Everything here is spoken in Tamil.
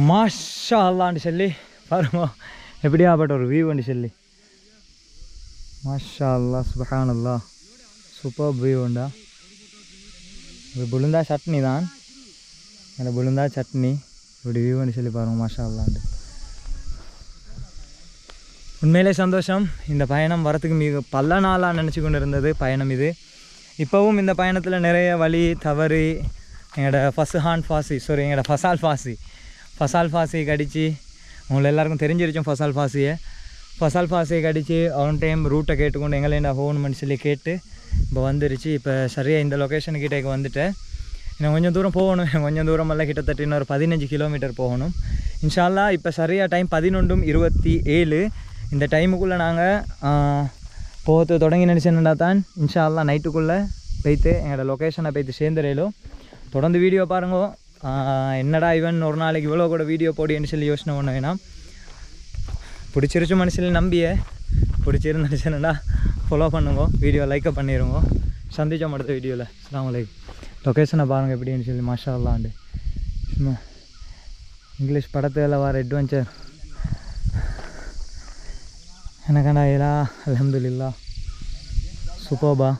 மாஷா அல்லான்னு சொல்லி பாருங்க எப்படியாப்பட்ட ஒரு வியூன்னு சொல்லி. மாஷா அல்லா சுபஹானல்லா சூப்பர் வியூ உண்டா. இது புளுந்தா சட்னி தான், அந்த புளுந்தா சட்னி இப்படி வியூன்னு சொல்லி பாருங்க. மாஷா அல்லாண்டு உண்மையிலே சந்தோஷம். இந்த பயணம் வரத்துக்கு மிக பல நாளாக நினச்சி கொண்டு இருந்தது பயணம் இது. இப்போவும் இந்த பயணத்தில் நிறைய வழி தவறி எங்களோட எங்களோட ஃபசால் ஃபாசி கடிச்சு உங்களை எல்லாருக்கும் தெரிஞ்சிருச்சோம். ஃபசால் ஃபாசியை கடிச்சு ஆன் டைம் ரூட்டை கேட்டுக்கொண்டு எங்களேண்டா ஹோன்னு சொல்லி கேட்டு இப்போ வந்துருச்சு. இப்போ சரியாக இந்த லொக்கேஷனுக்கிட்டே வந்துட்டேன். இன்னும் கொஞ்சம் தூரம் போகணும். கொஞ்சம் தூரமெல்லாம் கிட்டத்தட்ட இன்னொரு 15 கிலோமீட்டர் போகணும் இன்ஷா அல்லாஹ். இப்போ சரியாக டைம் 11:27. இந்த டைமுக்குள்ளே நாங்கள் போகிறது தொடங்கி நினச்சேன்டா தான் இன்ஷா அல்லாஹ் நைட்டுக்குள்ளே போய்த்து எங்களோட லொக்கேஷனை போய்த்து சேர்ந்துடையிலும். தொடர்ந்து வீடியோ பாருங்க. என்னடா இவன் ஒரு நாளைக்கு இவ்வளோ கூட வீடியோ போடின்னு சொல்லி யோசனை பண்ண வேணாம். பிடிச்சிருச்சு மனுஷன் நம்பிய பிடிச்சிருந்து நினச்சேன்டா ஃபாலோ பண்ணுங்க, வீடியோ லைக்கை பண்ணிடுங்க. சந்திச்சோம் அடுத்த வீடியோவில். அஸ்ஸலாமு அலைக்கும். லொக்கேஷனை பாருங்கள் எப்படின்னு சொல்லி. மாஷா அல்லாண்டு சும்மா இங்கிலீஷ் படத்தில் வர அட்வென்ச்சர் எனக்கண்டா ஏலா அல்ஹம்துலில்லாஹ் சூப்பர்பா.